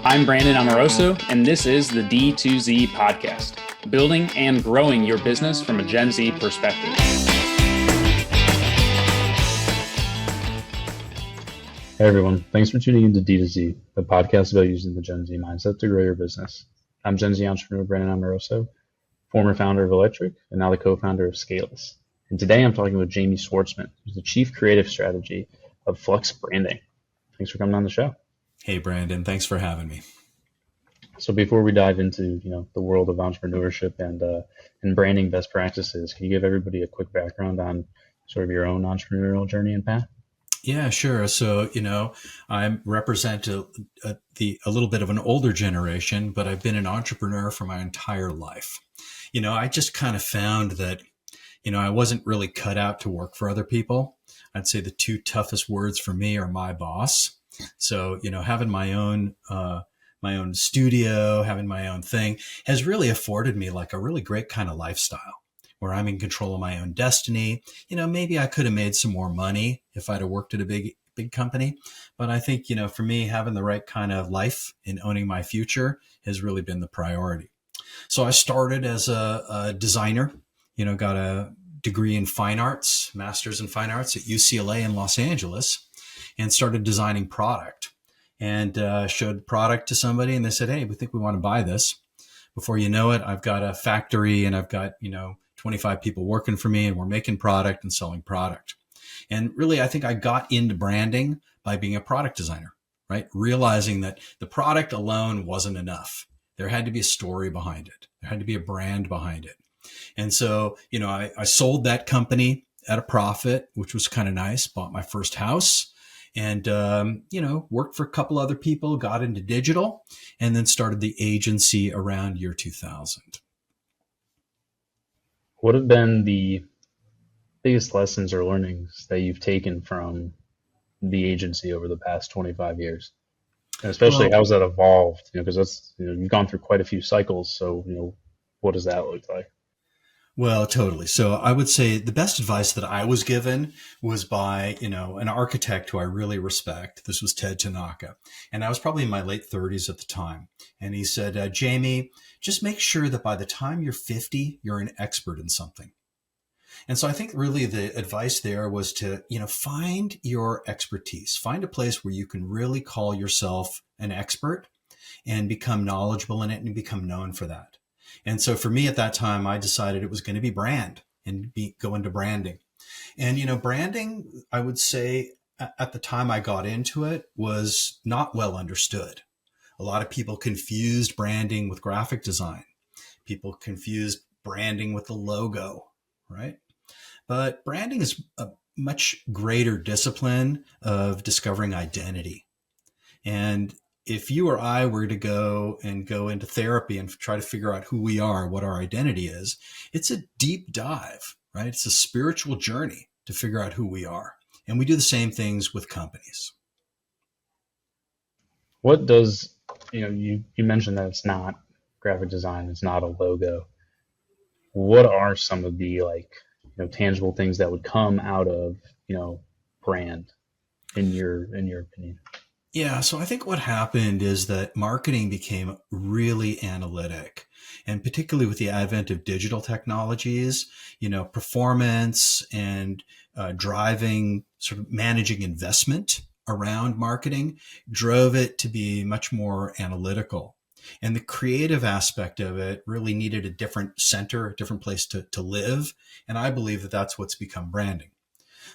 I'm Brandon Amoroso, and this is the D2Z Podcast, building and growing your business from a Gen Z perspective. Hey everyone, thanks for tuning into D2Z, the podcast about using the Gen Z mindset to grow your business. I'm Gen Z entrepreneur Brandon Amoroso, former founder of Electric, and now the co-founder of Scaleless. And today I'm talking with Jamie Schwartzman, who's the Chief Creative Strategy of Flux Branding. Thanks for coming on the show. Hey Brandon, thanks for having me. So before we dive into the world of entrepreneurship and branding best practices, can you give everybody a quick background on sort of your own entrepreneurial journey and path? Yeah, sure. So, I represent a little bit of an older generation, but I've been an entrepreneur for my entire life. I just kind of found that, I wasn't really cut out to work for other people. I'd say the two toughest words for me are my boss. So, having my own studio, having my own thing has really afforded me like a really great kind of lifestyle where I'm in control of my own destiny. Maybe I could have made some more money if I'd have worked at a big company. But I think, for me, having the right kind of life and owning my future has really been the priority. So I started as a designer, got a degree in fine arts, master's in fine arts at UCLA in Los Angeles, and started designing product and showed product to somebody. And they said, hey, we think we want to buy this. Before you know it, I've got a factory and I've got, 25 people working for me, and we're making product and selling product. And really, I think I got into branding by being a product designer, right? Realizing that the product alone wasn't enough. There had to be a story behind it. There had to be a brand behind it. And so, I sold that company at a profit, which was kind of nice, bought my first house and, worked for a couple other people, got into digital, and then started the agency around year 2000. What have been the biggest lessons or learnings that you've taken from the agency over the past 25 years? And especially, how's that evolved? Because that's, you've gone through quite a few cycles. So, what does that look like? Well, totally. So I would say the best advice that I was given was by, an architect who I really respect. This was Ted Tanaka. And I was probably in my late 30s at the time. And he said, Jamie, just make sure that by the time you're 50, you're an expert in something. And so I think really the advice there was to, find your expertise, find a place where you can really call yourself an expert and become knowledgeable in it and become known for that. And so for me at that time, I decided it was going to be brand and go into branding. And, branding, I would say at the time I got into it was not well understood. A lot of people confused branding with graphic design. People confused branding with the logo, right? But branding is a much greater discipline of discovering identity. And if you or I were to go into therapy and try to figure out who we are, what our identity is, it's a deep dive, right? It's a spiritual journey to figure out who we are. And we do the same things with companies. What does, you mentioned that it's not graphic design, it's not a logo. What are some of the tangible things that would come out of, brand in your opinion? Yeah. So I think what happened is that marketing became really analytic, and particularly with the advent of digital technologies, performance and driving, sort of managing investment around marketing drove it to be much more analytical. And the creative aspect of it really needed a different center, a different place to live. And I believe that that's what's become branding.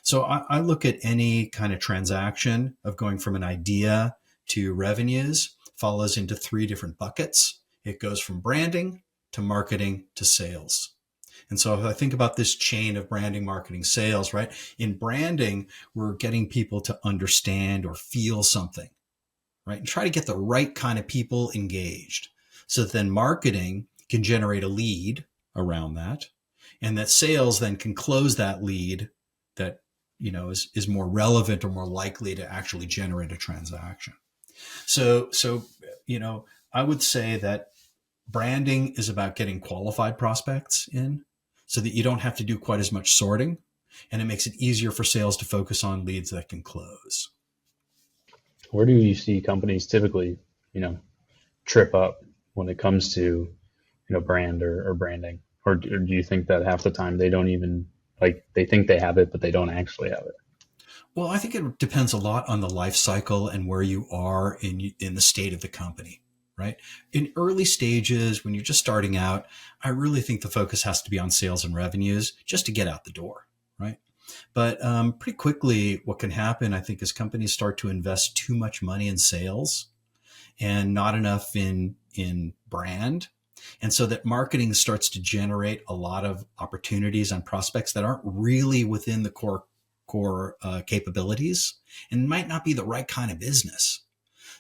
So I look at any kind of transaction of going from an idea to revenues follows into three different buckets. It goes from branding to marketing to sales. And so if I think about this chain of branding, marketing, sales, right? In branding, we're getting people to understand or feel something, right? And try to get the right kind of people engaged. So that then marketing can generate a lead around that. And that sales then can close that lead that is more relevant or more likely to actually generate a transaction. So I would say that branding is about getting qualified prospects in so that you don't have to do quite as much sorting, and it makes it easier for sales to focus on leads that can close. Where do you see companies typically, trip up when it comes to, brand or branding? Or do you think that half the time they don't even, like, they think they have it, but they don't actually have it? Well, I think it depends a lot on the life cycle and where you are in the state of the company, right? In early stages, when you're just starting out, I really think the focus has to be on sales and revenues just to get out the door, right? But pretty quickly, what can happen, I think, is companies start to invest too much money in sales and not enough in brand. And so that marketing starts to generate a lot of opportunities and prospects that aren't really within the core capabilities and might not be the right kind of business.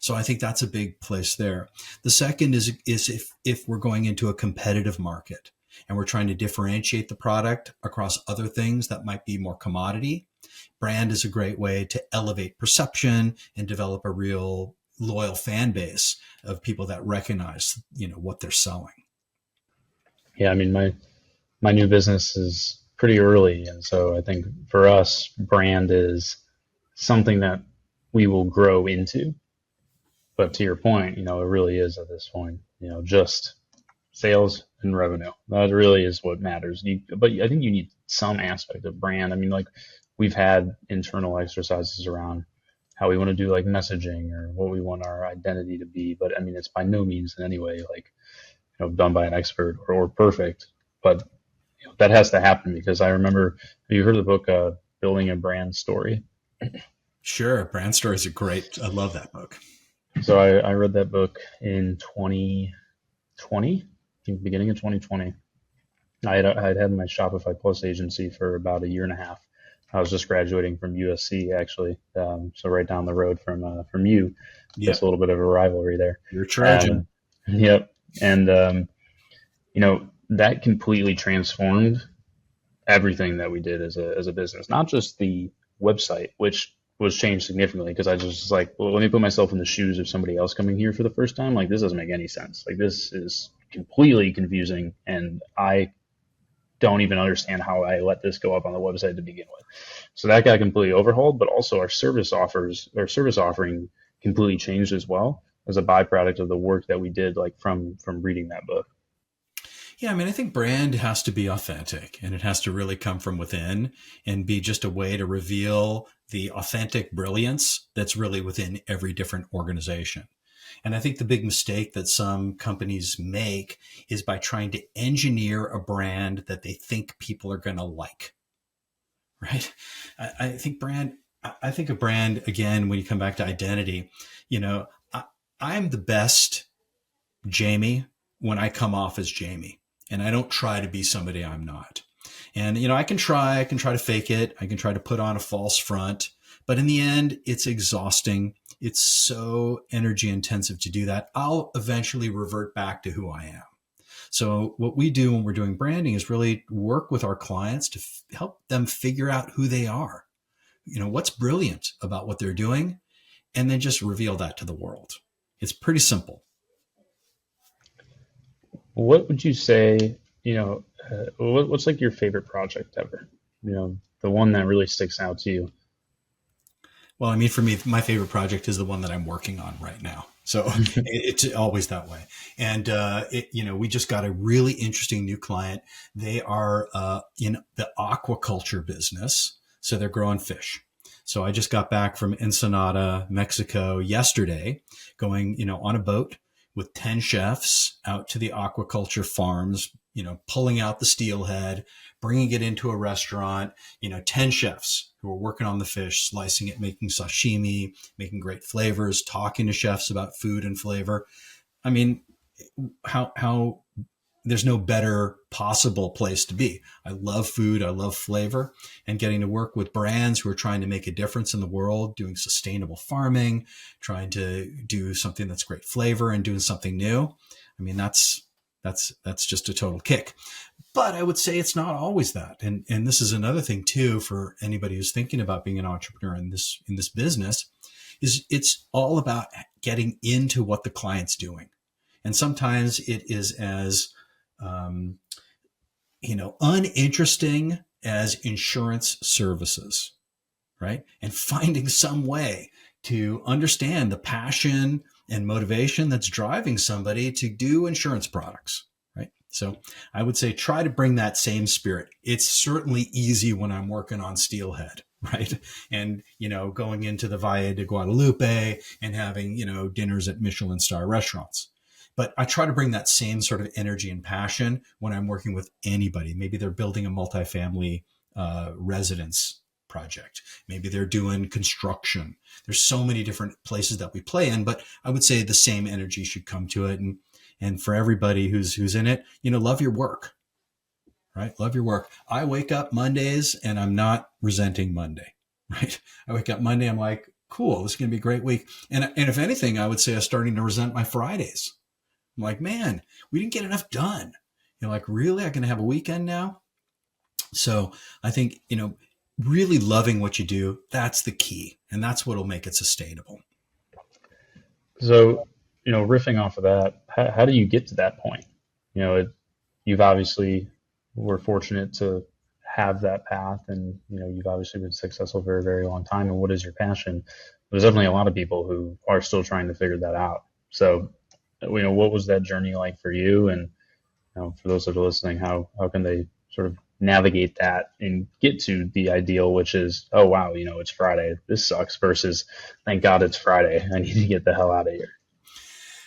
So I think that's a big place there. The second is if we're going into a competitive market and we're trying to differentiate the product across other things that might be more commodity, brand is a great way to elevate perception and develop a real loyal fan base of people that recognize, what they're selling. Yeah, I mean, my new business is pretty early, and so I think for us, brand is something that we will grow into. But to your point, it really is at this point, just sales and revenue. That really is what matters. But I think you need some aspect of brand. I mean, like, we've had internal exercises around how we want to do like messaging or what we want our identity to be. But I mean, it's by no means in any way like, done by an expert or perfect. But that has to happen because I remember, have you heard of the book, Building a Brand Story? Sure. Brand stories are great. I love that book. So I read that book in 2020, I think beginning of 2020. I'd had my Shopify Plus agency for about a year and a half. I was just graduating from USC, actually, so right down the road from you. Yep. Just a little bit of a rivalry there. You're Trojan. Yep. And, that completely transformed everything that we did as a business, not just the website, which was changed significantly because I just was like, well, let me put myself in the shoes of somebody else coming here for the first time. Like, this doesn't make any sense. Like, this is completely confusing, and I don't even understand how I let this go up on the website to begin with. So that got completely overhauled, but also our service offering completely changed as well as a byproduct of the work that we did, like from reading that book. Yeah, I mean, I think brand has to be authentic and it has to really come from within and be just a way to reveal the authentic brilliance that's really within every different organization. And I think the big mistake that some companies make is by trying to engineer a brand that they think people are going to like, right? I think a brand, again, when you come back to identity, I'm the best Jamie when I come off as Jamie. And I don't try to be somebody I'm not. And, I can try to fake it. I can try to put on a false front, but in the end, it's exhausting. It's so energy intensive to do that. I'll eventually revert back to who I am. So what we do when we're doing branding is really work with our clients to help them figure out who they are. What's brilliant about what they're doing, and then just reveal that to the world. It's pretty simple. What would you say, what's like your favorite project ever? The one that really sticks out to you? Well, I mean, for me, my favorite project is the one that I'm working on right now. So it's always that way. And, we just got a really interesting new client. They are in the aquaculture business. So they're growing fish. So I just got back from Ensenada, Mexico yesterday, going, on a boat with 10 chefs out to the aquaculture farms, pulling out the steelhead, bringing it into a restaurant, 10 chefs who are working on the fish, slicing it, making sashimi, making great flavors, talking to chefs about food and flavor. I mean, how there's no better possible place to be. I love food. I love flavor, and getting to work with brands who are trying to make a difference in the world, doing sustainable farming, trying to do something that's great flavor and doing something new. I mean, that's just a total kick. But I would say it's not always that. And this is another thing too, for anybody who's thinking about being an entrepreneur in this business, is it's all about getting into what the client's doing. And sometimes it is as uninteresting as insurance services, right? And finding some way to understand the passion and motivation that's driving somebody to do insurance products, right? So I would say try to bring that same spirit. It's certainly easy when I'm working on Steelhead, right? And, going into the Valle de Guadalupe and having, dinners at Michelin star restaurants. But I try to bring that same sort of energy and passion when I'm working with anybody. Maybe they're building a multifamily residence project. Maybe they're doing construction. There's so many different places that we play in, but I would say the same energy should come to it. And for everybody who's in it, love your work, right? Love your work. I wake up Mondays and I'm not resenting Monday, right? I wake up Monday, I'm like, cool, this is going to be a great week. And if anything, I would say I'm starting to resent my Fridays. I'm like, man, we didn't get enough done. Like, really? I'm going to have a weekend now? So I think, really loving what you do, that's the key. And that's what will make it sustainable. So, riffing off of that, how do you get to that point? You've obviously were fortunate to have that path, and, you've obviously been successful for a very long time. And what is your passion? There's definitely a lot of people who are still trying to figure that out. So, what was that journey like for you? And, for those that are listening, how can they sort of navigate that and get to the ideal, which is, oh, wow, it's Friday, this sucks, versus thank God it's Friday, I need to get the hell out of here?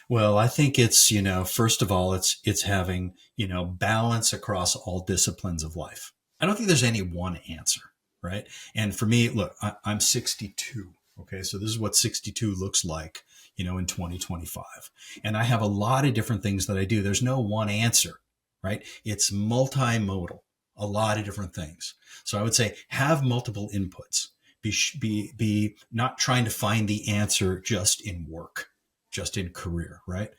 Well, I think it's, first of all, it's having, balance across all disciplines of life. I don't think there's any one answer, right? And for me, look, I'm 62. Okay. So this is what 62 looks like, in 2025. And I have a lot of different things that I do. There's no one answer, right? It's multimodal, a lot of different things. So I would say have multiple inputs, be not trying to find the answer just in work, just in career, right?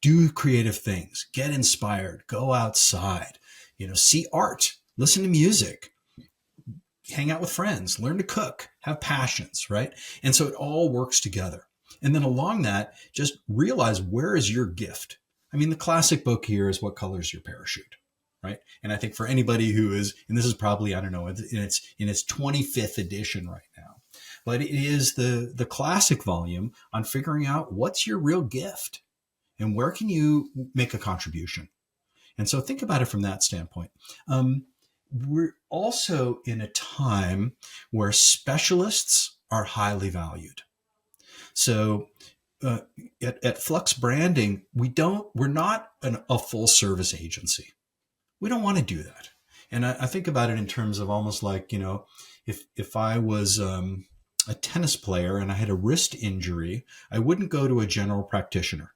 Do creative things, get inspired, go outside, see art, listen to music, hang out with friends, learn to cook, have passions, right? And so it all works together. And then along that, just realize, where is your gift? I mean, the classic book here is What Color is Your Parachute, right? And I think for anybody who is, and this is probably, I don't know, in its 25th edition right now, but it is the classic volume on figuring out what's your real gift and where can you make a contribution. And so think about it from that standpoint. We're also in a time where specialists are highly valued. So at Flux Branding, we're not a full service agency. We don't want to do that. And I think about it in terms of almost like, if I was a tennis player and I had a wrist injury, I wouldn't go to a general practitioner.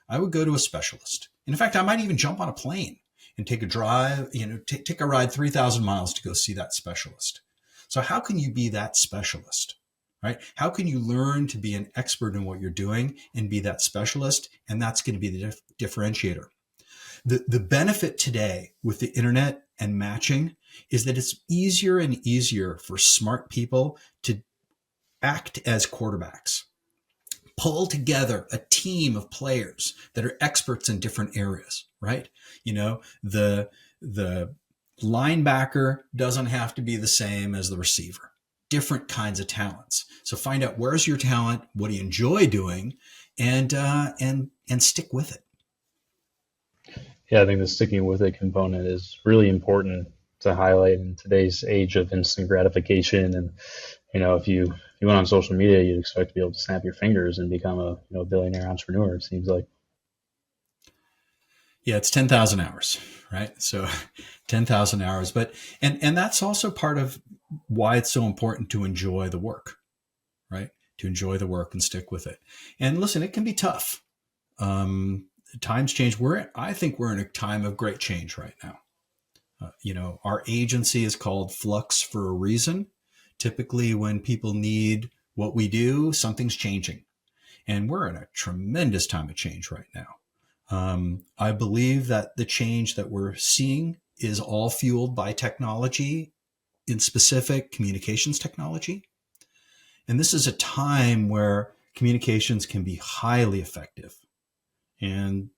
I would go to a specialist. And in fact, I might even jump on a plane and take a drive, take a ride 3,000 miles to go see that specialist. So how can you be that specialist, right? How can you learn to be an expert in what you're doing and be that specialist? And that's going to be the differentiator. The benefit today with the internet and matching is that it's easier and easier for smart people to act as quarterbacks, pull together a team of players that are experts in different areas, right? The linebacker doesn't have to be the same as the receiver, different kinds of talents. So find out, where's your talent? What do you enjoy doing? And stick with it. Yeah, I think the sticking with it component is really important to highlight in today's age of instant gratification. And, if you went on social media, you'd expect to be able to snap your fingers and become a billionaire entrepreneur, it seems like. Yeah, it's 10,000 hours, right? So 10,000 hours, but, and that's also part of why it's so important to enjoy the work, right? To enjoy the work and stick with it. And listen, it can be tough. Times change. I think we're in a time of great change right now. Our agency is called Flux for a reason. Typically when people need what we do, something's changing. And we're in a tremendous time of change right now. I believe that the change that we're seeing is all fueled by technology, in specific communications technology. And this is a time where communications can be highly effective. And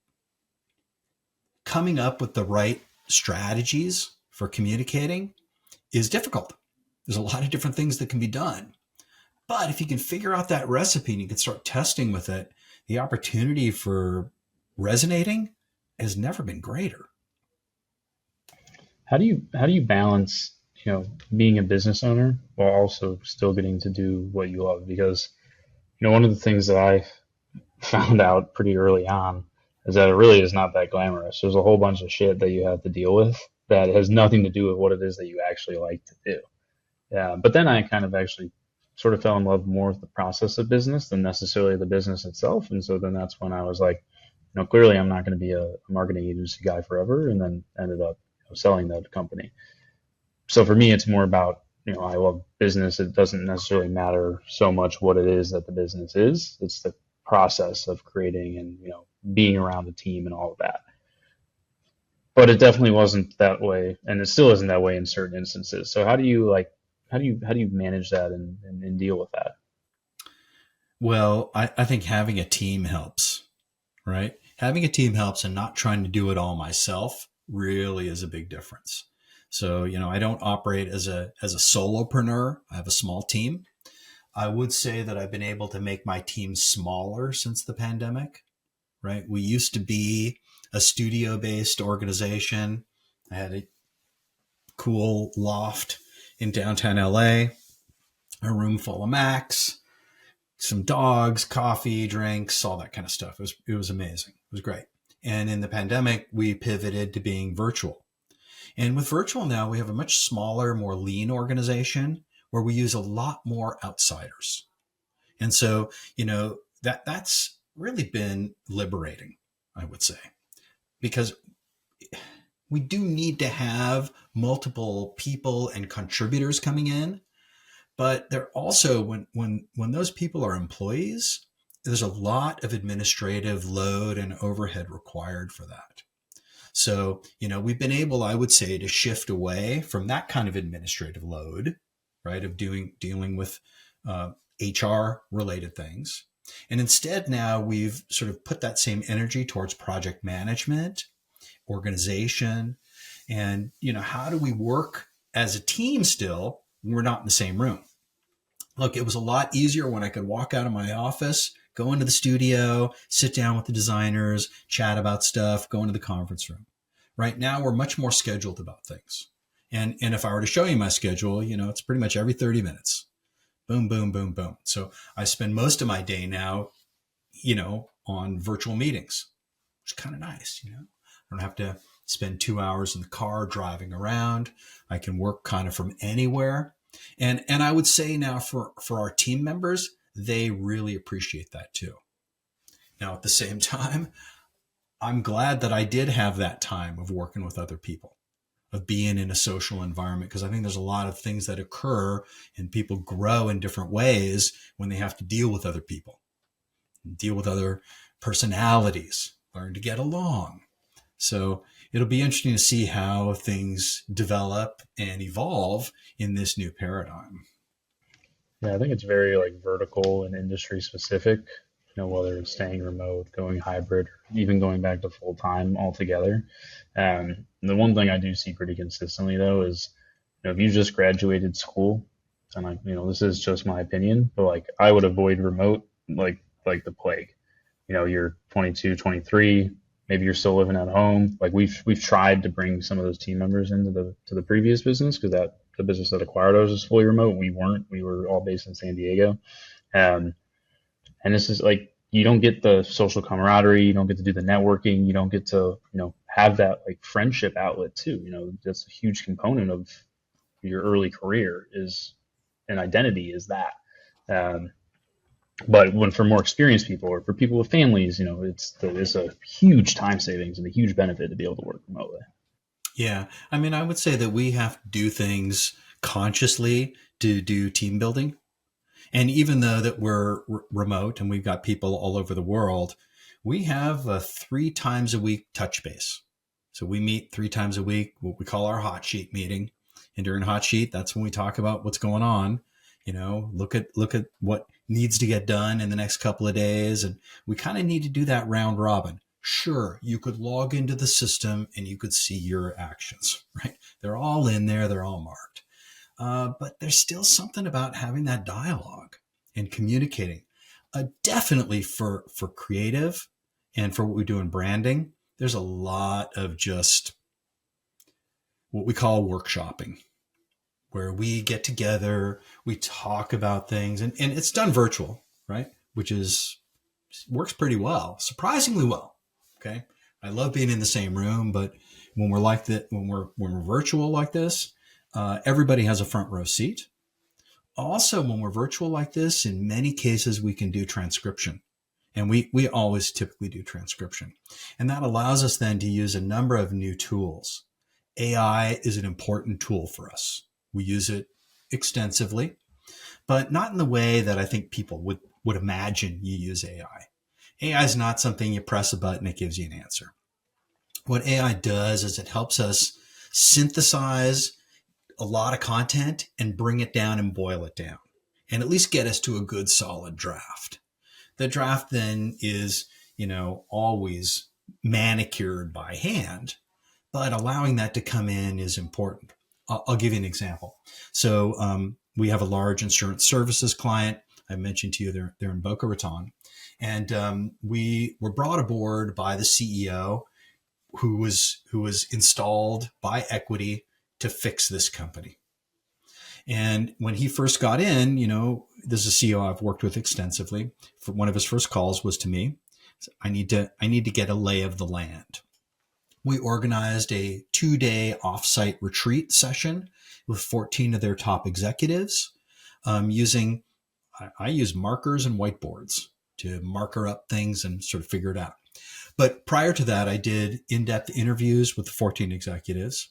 coming up with the right strategies for communicating is difficult. There's a lot of different things that can be done. But if you can figure out that recipe and you can start testing with it, the opportunity for resonating has never been greater. How do you balance, being a business owner while also still getting to do what you love? Because, one of the things that I found out pretty early on is that it really is not that glamorous. There's a whole bunch of shit that you have to deal with that has nothing to do with what it is that you actually like to do. Yeah, but then I kind of actually sort of fell in love more with the process of business than necessarily the business itself. And so then that's when I was like, clearly I'm not going to be a marketing agency guy forever, and then ended up selling that company. So for me, it's more about, I love business. It doesn't necessarily matter so much what it is that the business is. It's the process of creating and, being around the team and all of that. But it definitely wasn't that way, and it still isn't that way in certain instances. So how do you manage that and deal with that? Well, I think having a team helps, right? Having a team helps, and not trying to do it all myself really is a big difference. So, I don't operate as a solopreneur. I have a small team. I would say that I've been able to make my team smaller since the pandemic, right? We used to be a studio-based organization. I had a cool loft in downtown LA, a room full of Macs, some dogs, coffee, drinks, all that kind of stuff. It was amazing. It was great. And in the pandemic, we pivoted to being virtual. And with virtual now, we have a much smaller, more lean organization where we use a lot more outsiders. And so, that's really been liberating, I would say, because we do need to have multiple people and contributors coming in, but they're also, when those people are employees, there's a lot of administrative load and overhead required for that. So, we've been able, I would say, to shift away from that kind of administrative load, right, of dealing with HR related things. And instead now we've sort of put that same energy towards project management, organization, and, how do we work as a team still when we're not in the same room? Look, it was a lot easier when I could walk out of my office, go into the studio, sit down with the designers, chat about stuff, go into the conference room. Right now, we're much more scheduled about things. And if I were to show you my schedule, it's pretty much every 30 minutes. Boom, boom, boom, boom. So I spend most of my day now, on virtual meetings, which is kind of nice. I don't have to spend 2 hours in the car driving around. I can work kind of from anywhere. And I would say now for our team members, they really appreciate that too. Now, at the same time, I'm glad that I did have that time of working with other people, of being in a social environment, because I think there's a lot of things that occur and people grow in different ways when they have to deal with other people, deal with other personalities, learn to get along. So it'll be interesting to see how things develop and evolve in this new paradigm. Yeah, I think it's very like vertical and industry specific, whether it's staying remote, going hybrid, or even going back to full time altogether. The one thing I do see pretty consistently though is, if you just graduated school, and this is just my opinion, but like I would avoid remote like the plague. You're 22, 23, maybe you're still living at home. Like we've tried to bring some of those team members into the previous business, because the business that acquired us was fully remote. We weren't. We were all based in San Diego. And this is like, you don't get the social camaraderie, you don't get to do the networking, you don't get to, have that like friendship outlet too. That's a huge component of your early career is an identity is that. But when for more experienced people or for people with families, it's a huge time savings and a huge benefit to be able to work remotely. Yeah. I mean, I would say that we have to do things consciously to do team building. And even though that we're remote and we've got people all over the world, we have a 3 times a week touch base. So we meet 3 times a week, what we call our hot sheet meeting. And during hot sheet, that's when we talk about what's going on. Look at what needs to get done in the next couple of days. And we kind of need to do that round robin. Sure, you could log into the system and you could see your actions, right? They're all in there. They're all marked. But there's still something about having that dialogue and communicating. Definitely for creative and for what we do in branding, there's a lot of just what we call workshopping, where we get together, we talk about things, and it's done virtual, right? Which works pretty well, surprisingly well. Okay. I love being in the same room, but when we're like that, when we're virtual like this, everybody has a front row seat. Also, when we're virtual like this, in many cases, we can do transcription. And we always typically do transcription. And that allows us then to use a number of new tools. AI is an important tool for us. We use it extensively, but not in the way that I think people would imagine you use AI. AI is not something you press a button, it gives you an answer. What AI does is it helps us synthesize a lot of content and bring it down and boil it down, and at least get us to a good solid draft. The draft then is, always manicured by hand, but allowing that to come in is important. I'll give you an example. So we have a large insurance services client. I mentioned to you they're in Boca Raton, and we were brought aboard by the CEO who was installed by equity to fix this company. And when he first got in, this is a CEO I've worked with extensively. For one of his first calls was to me. I need to get a lay of the land. We organized a 2-day offsite retreat session with 14 of their top executives, I use markers and whiteboards to marker up things and sort of figure it out. But prior to that, I did in-depth interviews with the 14 executives,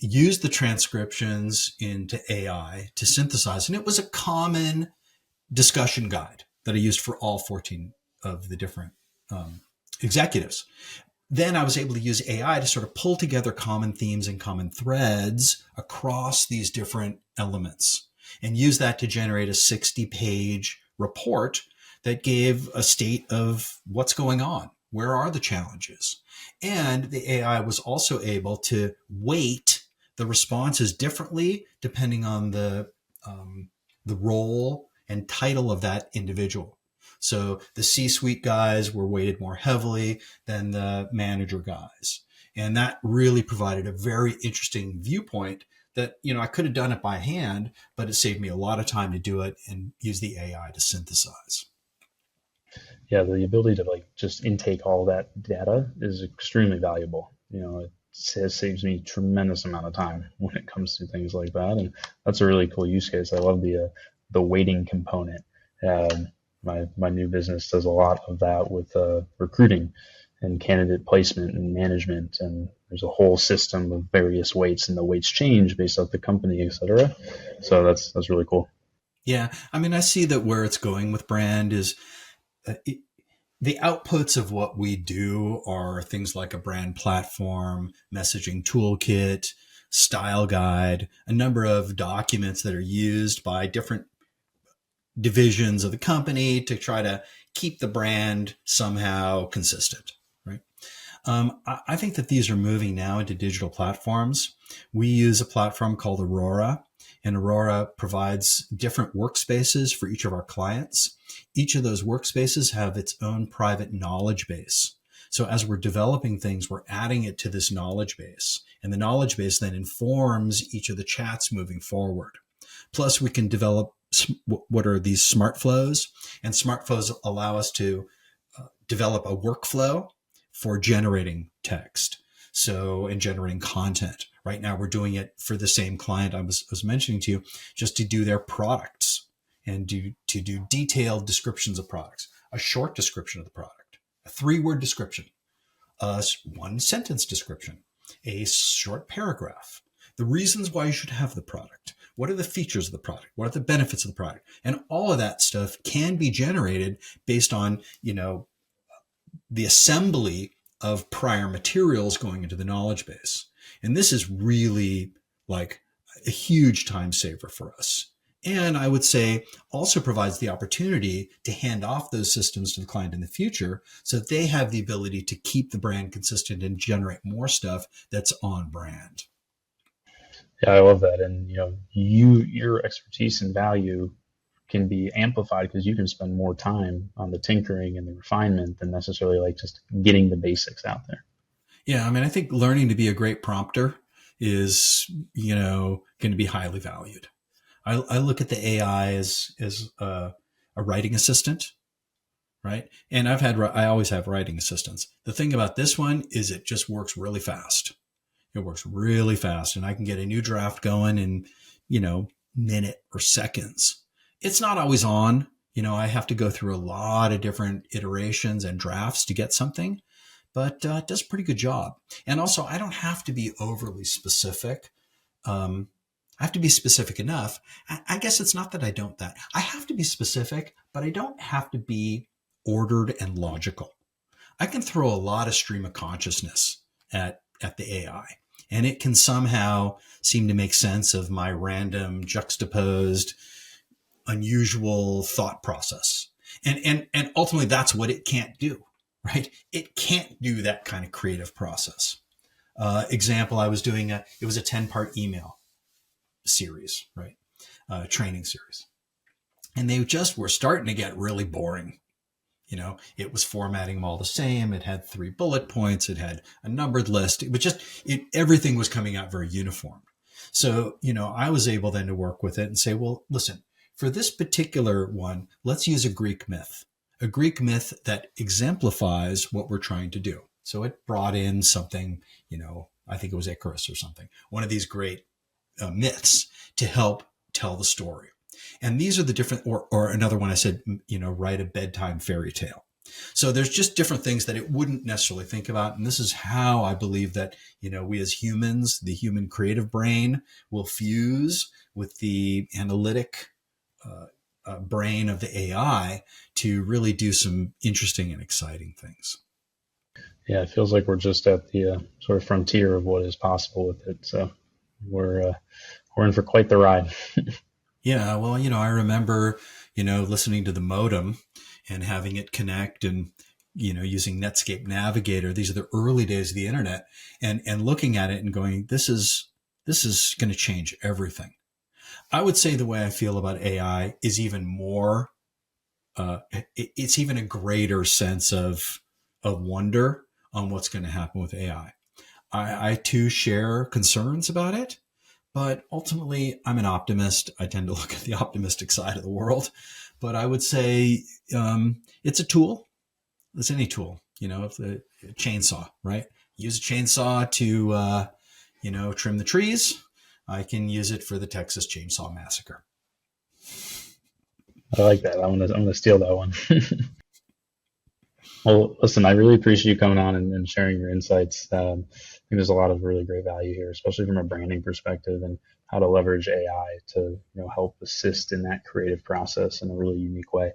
used the transcriptions into AI to synthesize, and it was a common discussion guide that I used for all 14 of the different executives. Then I was able to use AI to sort of pull together common themes and common threads across these different elements and use that to generate a 60-page report that gave a state of what's going on. Where are the challenges? And the AI was also able to weight the responses differently depending on the role and title of that individual. So the C-suite guys were weighted more heavily than the manager guys. And that really provided a very interesting viewpoint that, I could have done it by hand, but it saved me a lot of time to do it and use the AI to synthesize. Yeah, the ability to just intake all that data is extremely valuable. It saves me a tremendous amount of time when it comes to things like that, and that's a really cool use case. I love the weighting component. My new business does a lot of that with recruiting and candidate placement and management, and there's a whole system of various weights, and the weights change based off the company, et cetera. So that's really cool. Yeah, I see that where it's going with brand is the outputs of what we do are things like a brand platform, messaging toolkit, style guide, a number of documents that are used by different divisions of the company to try to keep the brand somehow consistent, right? I think that these are moving now into digital platforms. We use a platform called Aurora, and Aurora provides different workspaces for each of our clients. Each of those workspaces have its own private knowledge base. So as we're developing things, we're adding it to this knowledge base, and the knowledge base then informs each of the chats moving forward. Plus, we can develop what are these smart flows, and smart flows allow us to develop a workflow for generating text. And generating content. Right now, we're doing it for the same client I was mentioning to you, just to do their products and to do detailed descriptions of products, a short description of the product, a 3-word description, a 1-sentence description, a short paragraph, the reasons why you should have the product. What are the features of the product? What are the benefits of the product? And all of that stuff can be generated based on, the assembly of prior materials going into the knowledge base. And this is really like a huge time saver for us. And I would say also provides the opportunity to hand off those systems to the client in the future so that they have the ability to keep the brand consistent and generate more stuff that's on brand. Yeah, I love that. And your expertise and value can be amplified because you can spend more time on the tinkering and the refinement than necessarily like just getting the basics out there. Yeah, I mean, I think learning to be a great prompter is, going to be highly valued. I look at the AI as a writing assistant, right? And I always have writing assistants. The thing about this one is it just works really fast. It works really fast, and I can get a new draft going in, minute or seconds. It's not always on. I have to go through a lot of different iterations and drafts to get something, but it does a pretty good job. And also, I don't have to be overly specific. I have to be specific enough. I guess it's not that I don't that. I have to be specific, but I don't have to be ordered and logical. I can throw a lot of stream of consciousness at the AI, and it can somehow seem to make sense of my random, juxtaposed, unusual thought process. And ultimately, that's what it can't do, right? It can't do that kind of creative process. Example, I was doing it was a 10-part email series, right? Training series. And they just were starting to get really boring. It was formatting them all the same. It had 3 bullet points. It had a numbered list. It was just, everything was coming out very uniform. So, I was able then to work with it and say, well, listen, for this particular one, let's use a Greek myth that exemplifies what we're trying to do. So it brought in something, I think it was Icarus or something, one of these great myths to help tell the story. And these are the different, or another one I said, write a bedtime fairy tale. So there's just different things that it wouldn't necessarily think about. And this is how I believe that, we as humans, the human creative brain will fuse with the analytic brain of the AI to really do some interesting and exciting things. Yeah, it feels like we're just at the sort of frontier of what is possible with it. So we're in for quite the ride. Yeah, well, I remember, listening to the modem and having it connect and, using Netscape Navigator. These are the early days of the internet, and looking at it and going, this is going to change everything. I would say the way I feel about AI is even more, it's even a greater sense of wonder on what's going to happen with AI. I too share concerns about it. But ultimately, I'm an optimist. I tend to look at the optimistic side of the world. But I would say it's a tool. It's any tool, it's a chainsaw, right? Use a chainsaw to, trim the trees. I can use it for the Texas Chainsaw Massacre. I like that. I'm gonna steal that one. Well, listen, I really appreciate you coming on and sharing your insights. I think there's a lot of really great value here, especially from a branding perspective and how to leverage AI to help assist in that creative process in a really unique way.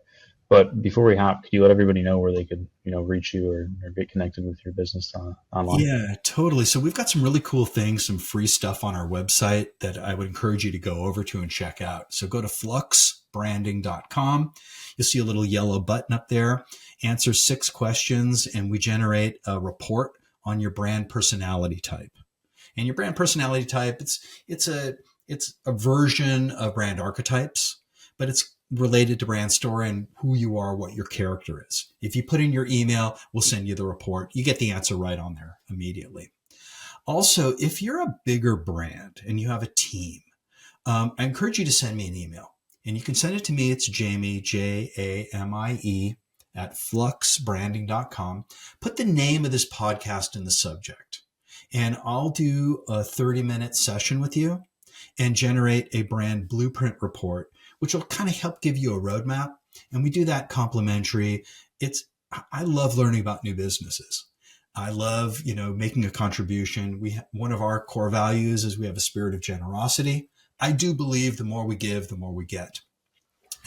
But before we hop, could you let everybody know where they could reach you or get connected with your business online? Yeah, totally. So we've got some really cool things, some free stuff on our website that I would encourage you to go over to and check out. So go to fluxbranding.com. You'll see a little yellow button up there. Answer 6 questions, and we generate a report on your brand personality type. And your brand personality type, it's a version of brand archetypes, but it's related to brand story and who you are, what your character is. If you put in your email, we'll send you the report. You get the answer right on there immediately. Also, if you're a bigger brand and you have a team, I encourage you to send me an email. And you can send it to me. It's Jamie, Jamie, at fluxbranding.com. Put the name of this podcast in the subject. And I'll do a 30-minute session with you and generate a brand blueprint report, which will kind of help give you a roadmap. And we do that complimentary. I love learning about new businesses. I love, making a contribution. One of our core values is we have a spirit of generosity. I do believe the more we give, the more we get.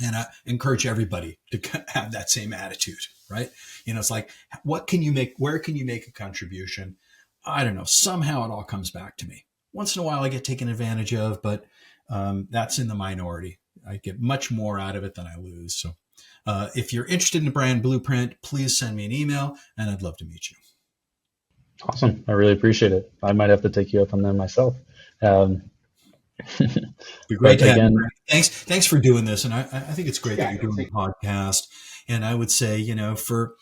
And I encourage everybody to have that same attitude, right? It's like, what can you make? Where can you make a contribution? I don't know. Somehow it all comes back to me. Once in a while I get taken advantage of, but that's in the minority. I get much more out of it than I lose. So if you're interested in a brand blueprint, please send me an email and I'd love to meet you. Awesome. I really appreciate it. I might have to take you up on that myself. Be great But to have you. again, Thanks for doing this, and I think it's great that you're doing the podcast. And I would say, for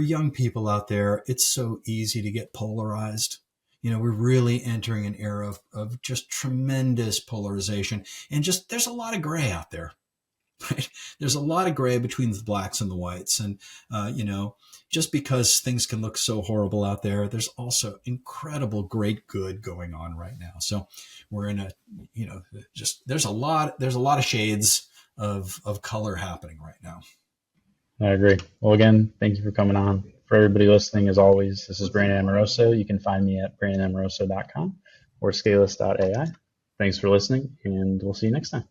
young people out there, it's so easy to get polarized. We're really entering an era of just tremendous polarization, and just there's a lot of gray out there. Right? There's a lot of gray between the blacks and the whites, and just because things can look so horrible out there, there's also incredible great good going on right now. So we're in there's a lot of shades of color happening right now. I agree. Well, again, thank you for coming on. For everybody listening, as always, this is Brandon Amoroso. You can find me at brandonamoroso.com or scaleless.ai. Thanks for listening, and we'll see you next time.